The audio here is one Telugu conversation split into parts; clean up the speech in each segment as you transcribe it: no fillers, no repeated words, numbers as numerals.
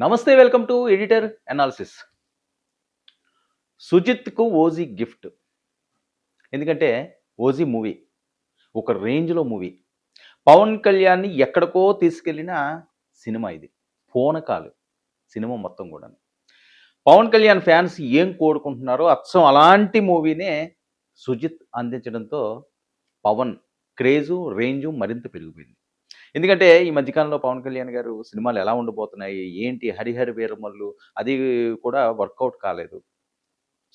నమస్తే, వెల్కమ్ టు ఎడిటర్ అనాలిసిస్. సుజిత్కు ఓజీ గిఫ్ట్. ఎందుకంటే ఓజీ మూవీ ఒక రేంజ్లో మూవీ. పవన్ కళ్యాణ్ని ఎక్కడికో తీసుకెళ్ళిన సినిమా ఇది. పూనకాలు సినిమా మొత్తం కూడా. పవన్ కళ్యాణ్ ఫ్యాన్స్ ఏం కోరుకుంటున్నారో అచ్చం అలాంటి మూవీనే సుజిత్ అందించడంతో పవన్ క్రేజు రేంజు మరింత పెరిగిపోయింది. ఎందుకంటే ఈ మధ్యకాలంలో పవన్ కళ్యాణ్ గారు సినిమాలు ఎలా ఉండబోతున్నాయి, ఏంటి, హరిహర వీరమల్లు అది కూడా వర్కౌట్ కాలేదు.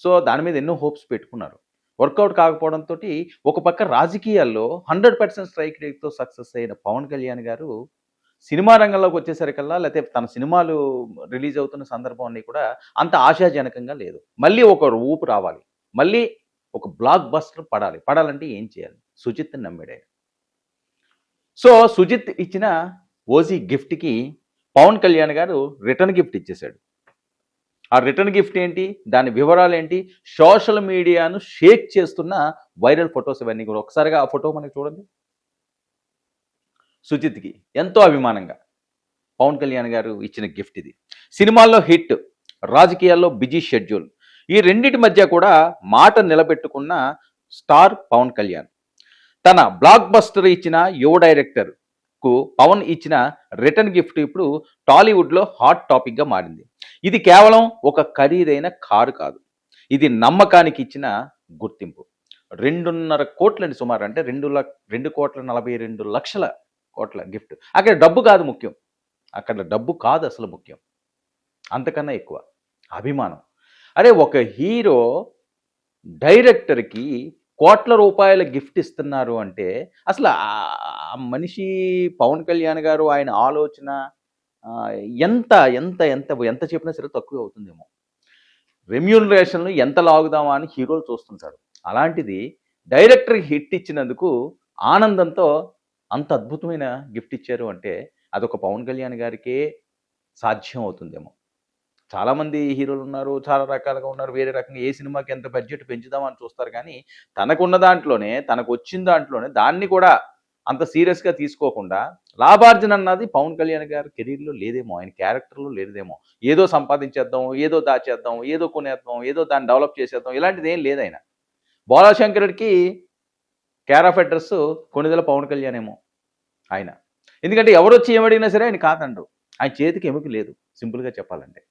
సో దాని మీద ఎన్నో హోప్స్ పెట్టుకున్నారు. వర్కౌట్ కాకపోవడంతో ఒక పక్క రాజకీయాల్లో 100% స్ట్రైక్ రేట్తో సక్సెస్ అయిన పవన్ కళ్యాణ్ గారు సినిమా రంగంలోకి వచ్చేసరికల్లా, లేకపోతే తన సినిమాలు రిలీజ్ అవుతున్న సందర్భం అన్నీ కూడా అంత ఆశాజనకంగా లేదు. మళ్ళీ ఒక ఊపు రావాలి, మళ్ళీ ఒక బ్లాక్ బస్టర్ పడాలంటే ఏం చేయాలి? సుజిత్ని నమ్మాడు ఆయన. సో సుజిత్ ఇచ్చిన ఓజీ గిఫ్ట్కి పవన్ కళ్యాణ్ గారు రిటర్న్ గిఫ్ట్ ఇచ్చేశాడు. ఆ రిటర్న్ గిఫ్ట్ ఏంటి, దాని వివరాలు ఏంటి, సోషల్ మీడియాను షేక్ చేస్తున్న వైరల్ ఫొటోస్ ఇవన్నీ కూడా. ఒకసారిగా ఆ ఫోటో మనకి చూడండి. సుజిత్కి ఎంతో అభిమానంగా పవన్ కళ్యాణ్ గారు ఇచ్చిన గిఫ్ట్ ఇది. సినిమాల్లో హిట్, రాజకీయాల్లో బిజీ షెడ్యూల్, ఈ రెండింటి మధ్య కూడా మాట నిలబెట్టుకున్న స్టార్ పవన్ కళ్యాణ్. తన బ్లాక్ బస్టర్ ఇచ్చిన యువ డైరెక్టర్కు పవన్ ఇచ్చిన రిటర్న్ గిఫ్ట్ ఇప్పుడు టాలీవుడ్లో హాట్ టాపిక్గా మారింది. ఇది కేవలం ఒక ఖరీదైన కారు కాదు, ఇది నమ్మకానికి ఇచ్చిన గుర్తింపు. 2.5 కోట్లని సుమారు, అంటే 2,42,00,000 కోట్ల గిఫ్ట్. అక్కడ డబ్బు కాదు ముఖ్యం, అక్కడ డబ్బు కాదు అసలు ముఖ్యం, అంతకన్నా ఎక్కువ అభిమానం. అరే ఒక హీరో డైరెక్టర్కి కోట్ల రూపాయల గిఫ్ట్ ఇస్తున్నారు అంటే అసలు ఆ మనిషి పవన్ కళ్యాణ్ గారు, ఆయన ఆలోచన ఎంత ఎంత ఎంత ఎంత చెప్పినా సరే తక్కువ అవుతుందేమో. రెమ్యూనరేషన్లు ఎంత లాగుదామా అని హీరోలు చూస్తుంటారు. అలాంటిది డైరెక్టర్కి హిట్ ఇచ్చినందుకు ఆనందంతో అంత అద్భుతమైన గిఫ్ట్ ఇచ్చారు అంటే అదొక పవన్ కళ్యాణ్ గారికే సాధ్యం అవుతుందేమో. చాలామంది హీరోలు ఉన్నారు, చాలా రకాలుగా ఉన్నారు, వేరే రకంగా ఏ సినిమాకి ఎంత బడ్జెట్ పెంచుదామని చూస్తారు. కానీ తనకున్న దాంట్లోనే, తనకు వచ్చిన దాంట్లోనే దాన్ని కూడా అంత సీరియస్గా తీసుకోకుండా లాభార్జన అన్నది పవన్ కళ్యాణ్ గారి కెరీర్లో లేదేమో, ఆయన క్యారెక్టర్లో లేదేమో. ఏదో సంపాదించేద్దాం, ఏదో దాచేద్దాం, ఏదో కొనేద్దాం, ఏదో దాన్ని డెవలప్ చేసేద్దాం, ఇలాంటిది ఏం లేదు ఆయన. బోలాశంకరుడికి care of address Konidela Pawan Kalyan ఏమో ఆయన. ఎందుకంటే ఎవరు వచ్చి ఏమడిగినా సరే ఆయన కాదండ్రు. ఆయన చేతికి ఎముక లేదు, సింపుల్గా చెప్పాలంటే.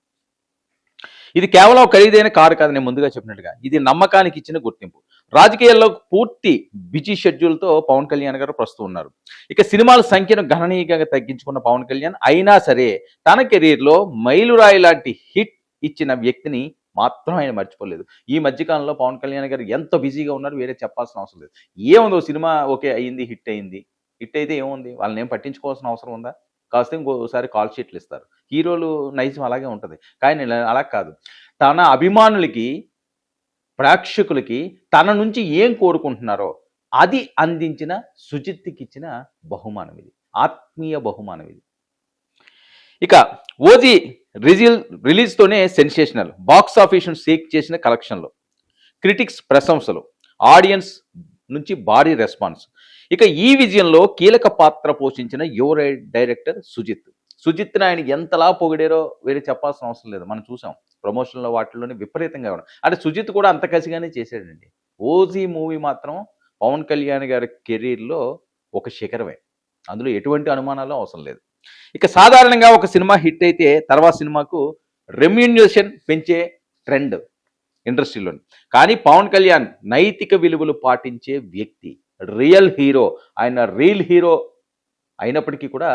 ఇది కేవలం ఖరీదైన కారు కాదు, నేను ముందుగా చెప్పినట్టుగా ఇది నమ్మకానికి ఇచ్చిన గుర్తింపు. రాజకీయాల్లో పూర్తి బిజీ షెడ్యూల్తో పవన్ కళ్యాణ్ గారు ప్రస్తుతం ఉన్నారు. ఇక సినిమాల సంఖ్యను గణనీయంగా తగ్గించుకున్న పవన్ కళ్యాణ్ అయినా సరే తన కెరీర్లో మైలురాయి లాంటి హిట్ ఇచ్చిన వ్యక్తిని మాత్రం ఆయన మర్చిపోలేదు. ఈ మధ్యకాలంలో పవన్ కళ్యాణ్ గారు ఎంత బిజీగా ఉన్నారు, వేరే చెప్పాల్సిన అవసరం లేదు. ఏముందో సినిమా ఓకే అయ్యింది, హిట్ అయింది, హిట్ అయితే ఏముంది, వాళ్ళని ఏం పట్టించుకోవాల్సిన అవసరం ఉందా? కాస్త ఇంకోసారి కాల్ షీట్లు ఇస్తారు. హీరోలు నైజం అలాగే ఉంటుంది. కానీ అలా కాదు, తన అభిమానులకి, ప్రేక్షకులకి తన నుంచి ఏం కోరుకుంటున్నారో అది అందించిన సుజిత్కి ఇచ్చిన బహుమానం ఇది, ఆత్మీయ బహుమానం ఇది. ఇక ఓజీ రిలీజ్తోనే సెన్సేషనల్, బాక్స్ ఆఫీస్ను షేక్ చేసిన కలెక్షన్లు, క్రిటిక్స్ ప్రశంసలు, ఆడియన్స్ నుంచి భారీ రెస్పాన్స్. ఇక ఈ విజయంలో కీలక పాత్ర పోషించిన యువ డైరెక్టర్ సుజిత్ని ఆయన ఎంతలా పొగిడారో వేరే చెప్పాల్సిన అవసరం లేదు. మనం చూసాం ప్రమోషన్లో వాటిల్లోనే విపరీతంగా ఉండడం. అంటే సుజిత్ కూడా అంత కసిగానే చేశాడండి. ఓజీ మూవీ మాత్రం పవన్ కళ్యాణ్ గారి కెరీర్లో ఒక శిఖరమే, అందులో ఎటువంటి అనుమానాలు అవసరం లేదు. ఇక సాధారణంగా ఒక సినిమా హిట్ అయితే తర్వాత సినిమాకు రెమ్యూనరేషన్ పెంచే ట్రెండ్ ఇండస్ట్రీలోని. కానీ పవన్ కళ్యాణ్ నైతిక విలువలు పాటించే వ్యక్తి, రియల్ హీరో. ఆయన రియల్ హీరో అయినప్పటికీ కూడా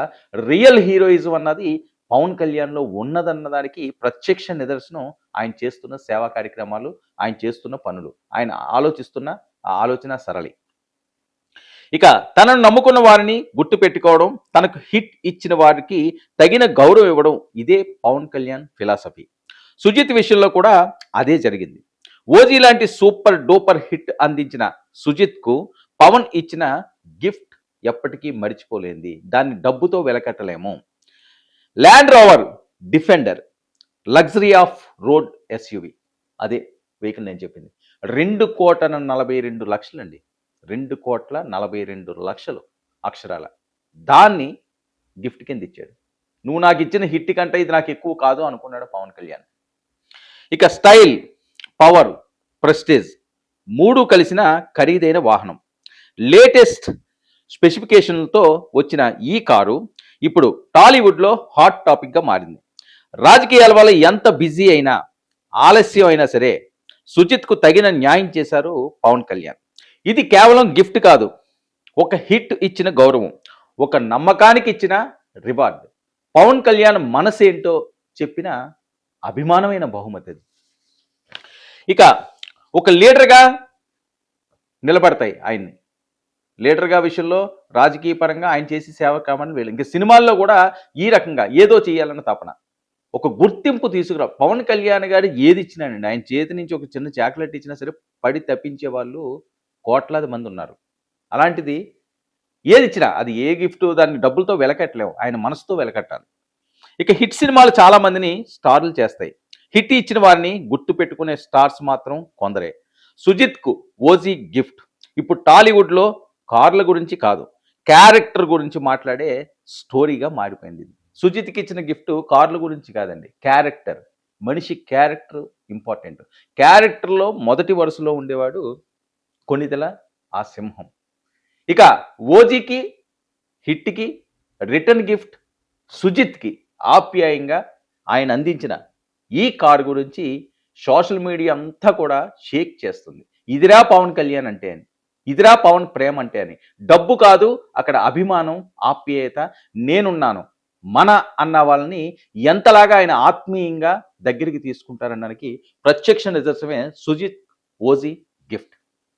రియల్ హీరోయిజం అన్నది పవన్ కళ్యాణ్లో ఉన్నదన్నదానికి ప్రత్యక్ష నిదర్శనం ఆయన చేస్తున్న సేవా కార్యక్రమాలు, ఆయన చేస్తున్న పనులు, ఆయన ఆలోచిస్తున్న ఆ ఆలోచన సరళి. ఇక తనను నమ్ముకున్న వారిని గుర్తు పెట్టుకోవడం, తనకు హిట్ ఇచ్చిన వారికి తగిన గౌరవం ఇవ్వడం, ఇదే పవన్ కళ్యాణ్ ఫిలాసఫీ. సుజిత్ విషయంలో కూడా అదే జరిగింది. ఓజీ లాంటి సూపర్ డూపర్ హిట్ అందించిన సుజిత్కు పవన్ ఇచ్చిన గిఫ్ట్ ఎప్పటికీ మరిచిపోలేంది, దాన్ని డబ్బుతో వెలకట్టలేము. Land Rover Defender luxury off road SUV, అదే వెహికల్ నేను చెప్పింది. 2,42,00,000 అండి, 2,42,00,000 అక్షరాల. దాన్ని గిఫ్ట్ కింద ఇచ్చాడు. నువ్వు నాకు ఇచ్చిన హిట్ కంటే ఇది నాకు ఎక్కువ కాదు అనుకున్నాడు పవన్ కళ్యాణ్. ఇక స్టైల్, పవర్, ప్రెస్టేజ్ 3 కలిసిన ఖరీదైన వాహనం. లేటెస్ట్ స్పెసిఫికేషన్లతో వచ్చిన ఈ కారు ఇప్పుడు టాలీవుడ్లో హాట్ టాపిక్గా మారింది. రాజకీయాల వల్ల ఎంత బిజీ అయినా, ఆలస్యం అయినా సరే సుజిత్కు తగిన న్యాయం చేశారు పవన్ కళ్యాణ్. ఇది కేవలం గిఫ్ట్ కాదు, ఒక హిట్ ఇచ్చిన గౌరవం, ఒక నమ్మకానికి ఇచ్చిన రివార్డ్. పవన్ కళ్యాణ్ మనసేంటో చెప్పిన అభిమానమైన బహుమతి అది. ఇక ఒక లీడర్గా నిలబడతాయి ఆయన్ని. లీడర్గా విషయంలో రాజకీయ పరంగా ఆయన చేసి సేవ కామని వీళ్ళు ఇంకా సినిమాల్లో కూడా ఈ రకంగా ఏదో చేయాలన్న తపన, ఒక గుర్తింపు తీసుకురా. పవన్ కళ్యాణ్ గారు ఏది ఇచ్చినానండి, ఆయన చేతి నుంచి ఒక చిన్న చాక్లెట్ ఇచ్చినా సరే పడి తప్పించే వాళ్ళు కోట్లాది మంది ఉన్నారు. అలాంటిది ఏది ఇచ్చినా అది ఏ గిఫ్ట్ దాన్ని డబ్బులతో వెలకట్టలేము, ఆయన మనసుతో వెలకట్టాలి. ఇక హిట్ సినిమాలు చాలా మందిని స్టార్లు చేస్తాయి. హిట్ ఇచ్చిన వారిని గుర్తు పెట్టుకునే స్టార్స్ మాత్రం కొందరే. సుజిత్కు ఓజీ గిఫ్ట్ ఇప్పుడు టాలీవుడ్లో కార్ల గురించి కాదు, క్యారెక్టర్ గురించి మాట్లాడే స్టోరీగా మారిపోయింది. సుజిత్కి ఇచ్చిన గిఫ్ట్ కార్ల గురించి కాదండి, క్యారెక్టర్. మనిషి క్యారెక్టర్ ఇంపార్టెంట్. క్యారెక్టర్లో మొదటి వరుసలో ఉండేవాడు కొణిదెల ఆ సింహం. ఇక ఓజీకి, హిట్కి రిటర్న్ గిఫ్ట్ సుజిత్కి ఆప్యాయంగా ఆయన అందించిన ఈ కారు గురించి సోషల్ మీడియా అంతా కూడా షేక్ చేస్తుంది. ఇదిరా పవన్ కళ్యాణ్ అంటే అని, ఇదిరా పవన్ ప్రేమ అంటే అని. డబ్బు కాదు అక్కడ, అభిమానం, ఆప్యాయత, నేనున్నాను మన అన్న వాళ్ళని ఎంతలాగా ఆయన ఆత్మీయంగా దగ్గరికి తీసుకుంటారనడానికి ప్రత్యక్ష నిదర్శనమే సుజిత్ ఓజీ గిఫ్ట్.